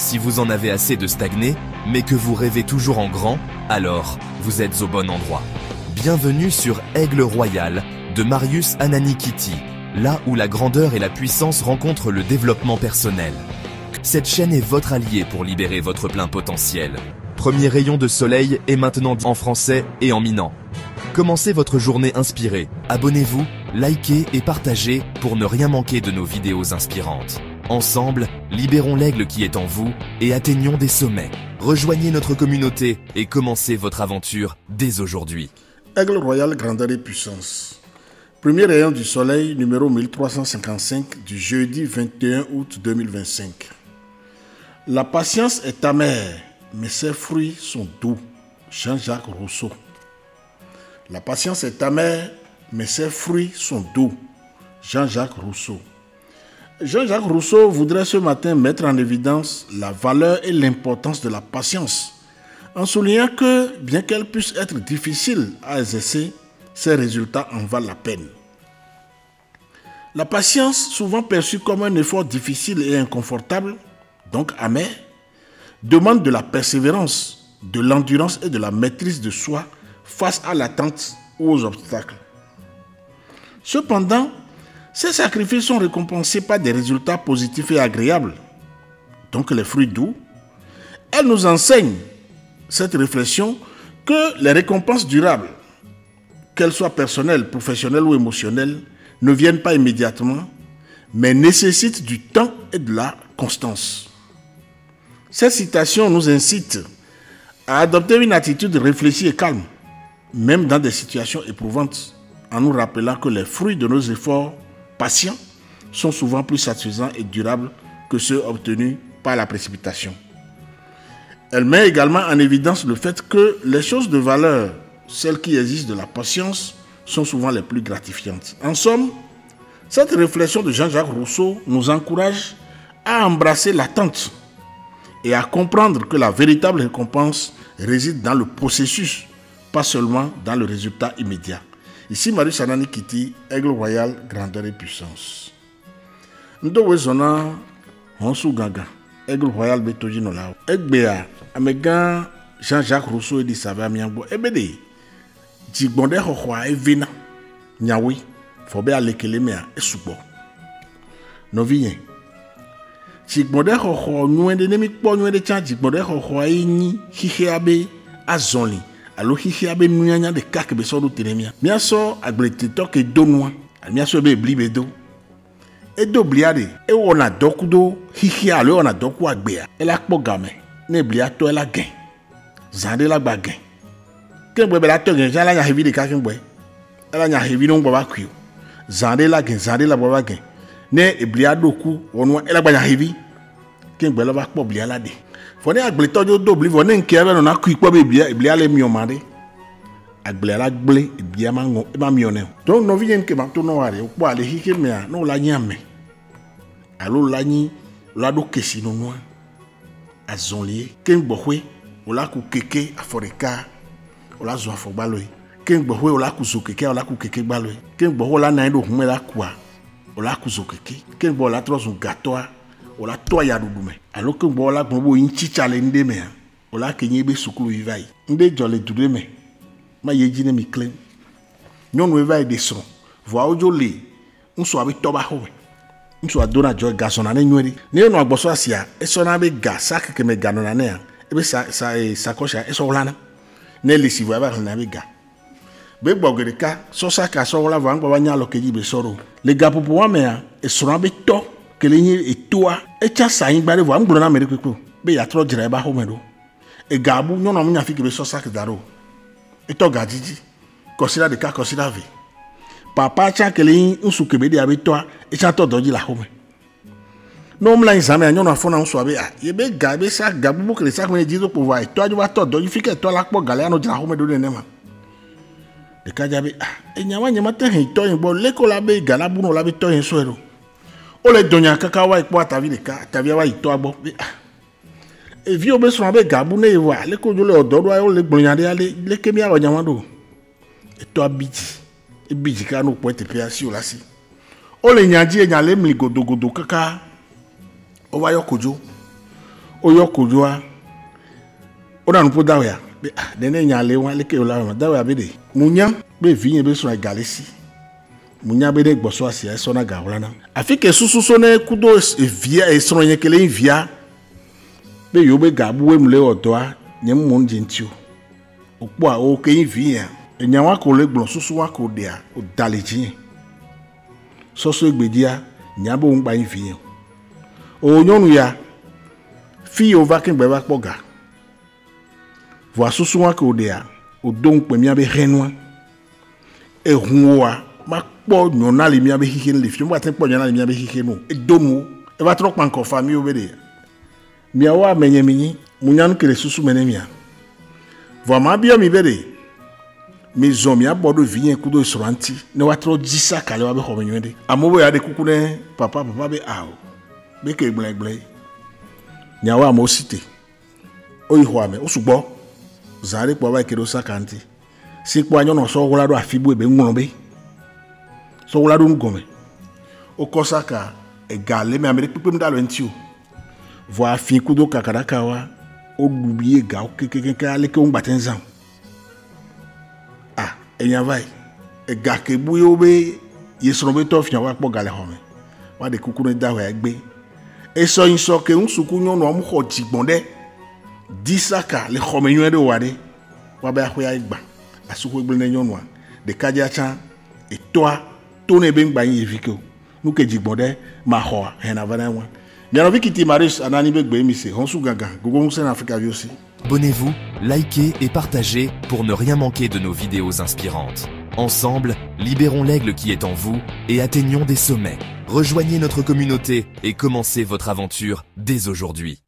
Si vous en avez assez de stagner, mais que vous rêvez toujours en grand, alors vous êtes au bon endroit. Bienvenue sur Aigle Royal de Marius Ananikiti, là où la grandeur et la puissance rencontrent le développement personnel. Cette chaîne est votre allié pour libérer votre plein potentiel. Premier rayon de soleil est maintenant en français et en minant. Commencez votre journée inspirée. Abonnez-vous, likez et partagez pour ne rien manquer de nos vidéos inspirantes. Ensemble, libérons l'aigle qui est en vous et atteignons des sommets. Rejoignez notre communauté et commencez votre aventure dès aujourd'hui. Aigle Royal, grandeur et puissance. Premier rayon du soleil, numéro 1355 du jeudi 21 août 2025. La patience est amère, mais ses fruits sont doux. Jean-Jacques Rousseau. La patience est amère, mais ses fruits sont doux. Jean-Jacques Rousseau. Jean-Jacques Rousseau voudrait ce matin mettre en évidence la valeur et l'importance de la patience, en soulignant que, bien qu'elle puisse être difficile à exercer, ses résultats en valent la peine. La patience, souvent perçue comme un effort difficile et inconfortable, donc amer, demande de la persévérance, de l'endurance et de la maîtrise de soi face à l'attente ou aux obstacles. Cependant, ces sacrifices sont récompensés par des résultats positifs et agréables, donc les fruits doux. Elle nous enseigne, cette réflexion, que les récompenses durables, qu'elles soient personnelles, professionnelles ou émotionnelles, ne viennent pas immédiatement, mais nécessitent du temps et de la constance. Cette citation nous incite à adopter une attitude réfléchie et calme, même dans des situations éprouvantes, en nous rappelant que les fruits de nos efforts patients sont souvent plus satisfaisants et durables que ceux obtenus par la précipitation. Elle met également en évidence le fait que les choses de valeur, celles qui exigent de la patience, sont souvent les plus gratifiantes. En somme, cette réflexion de Jean-Jacques Rousseau nous encourage à embrasser l'attente et à comprendre que la véritable récompense réside dans le processus, pas seulement dans le résultat immédiat. Ici, Marius Ananikiti, Aigle Royal, grandeur et puissance. Ndo zona honsu gaga, Aigle Royal betoji no lao. Egbea, amega Jean-Jacques Rousseau edi savait amiango. Ebede, jigbonde hohwa evina, nyawi, fobe alekelemea esubo. Noviye. Jigbonde hohwa nyuende nemikpo nyuende chan jigbonde hohwa enyi hiheabe azonli. Alo hihia be nuanya de kake be so do tenemia mia so agblete ke donwa mia so be bli be do e do bliade e wona dokudo hihia alo wona doku agbea e la kpo game ne blia to e la gen zande la gba gen ke gbe be la to gen jala nya hevi de kake gbe e la nya hevi no gba ba kwi zande la gen zande la ba gen ne e blia doku wonwa e la gba nya hevi ke gbe lo ba kpo blia la de fone agble tojo dobli fone nkebe no na ku ikpo be bia le miomade agble la gble bia ma ngo e ma mione donc no vien ke ma to no ware po ale hike me a no la nyame alo la nyi la do kesi no no azonlie ken gbohwe o la ku keke aforeka o la zo afogbalo ken gbohwe o la ku zo keke o la ku keke gbalo ken gbohwe la na do hume la kwa o la ku zo keke ken gbo la trozo gatoa o la to ya dudume alors que bo la gbo yin chichale nde me o la kenye be sukulu vivai nde jole dude me ma yeji ne mi claim nyonu vivai de so vo ojo le nso abi to ba ho nso adona jo gaso na nyweri ne no agboso asia eso na be ga sak ke me ga no na ne e be sa kosha eso wala ne le si vo ba na be ga be gbogere ka so saka so wala va ngba ba nya lo keji be soro le ga popo wa me a eso na be to kelenye etoa echa sayin gbare vo amgboro na mere kwekwo be ya tro jira eba ho medo e gabu nyo na munya fiki be so sak daro eto gajiji consider de ka consider ve papa cha kelenye nsu kebe de abetoa echa to doji la ho me no mla nzame nyo na fona nsu abe a ye be gabe sa gabu bo kele sak me jizo po va eto ajo ba to doji fiki to la po gale ano jira ho medo de nema de ka jabe enyawa nyama te hin to yin bo leko la be gala bu no la be to yin so ero o le donya kaka wa ipo atavi de ka atavi wa ito agbo e vi obe so abe gabu ne wa le ko jo le odo do o le gbonya de ale le kemi a onya wando e to abiji e biji ka no po te pe asi o lasi o le nyaji e nyale mli godogodo kaka o wa yokojo Oyo Kojoa. On a un peu d'awaya. Dene nyale wan leke ola d'awaya bede. Mounya be vigne be sur la galaxie. Mounya bede gboso asi e sona gawlana. Afike susu sone kudo via e sonye kele via. Be yobe gabu mle odoa nyem mon jentio. Okpo a o ke via. Enyawa ko le gbon susu wa ko dia o dalejin. Soso egbedia nyabo ngba via. O nyonu ya fi o vakin be va poga. Voici souvent que Odea, au donc premier be renoi, et Roua, ma po n'ona les miens be hiken les filles, moi t'es pas y'en a les miens be hikeno, et domo, et va trop encore famille au bébé. Miawa menyemini, mounyan que les sous menemia. Vraiment bien mi bébé. Mes hommes à bord de vie un coup de soranti, ne va trop 10 sacs à l'heure de revenir. À mon boy à des coucounets, papa be ao, be que blé blé. Niawa mo cité. Oihwame, au subo. Zare kwa ba kedo sakanti si kwa nyo no so wala do afibu ebe nwobe so wala do ngome okosaka egale me amere pipem dalo ntio vo afin kudo kakaraka wa odubiye ga okekeke ale ke ngbatenza ah enya vai ega ke buyo be yesoro be to fian wa po gale home wa de kukuru da wa egbe eso inso ke unsuku nyo no mu ho jigbonde disaka le khomenyo de wade wa ba khoya igba asuko egbe ne nyonwa de kaja chan et toi tone ben gba yin eviko nu ke jigbonde ma ho hena vana wa bien envie kiti Marius anani be gbe mi se honsu gaga gogo musen Africa vi aussi. Abonnez-vous, likez et partagez pour ne rien manquer de nos vidéos inspirantes. Ensemble, libérons l'aigle qui est en vous et atteignons des sommets. Rejoignez notre communauté et commencez votre aventure dès aujourd'hui.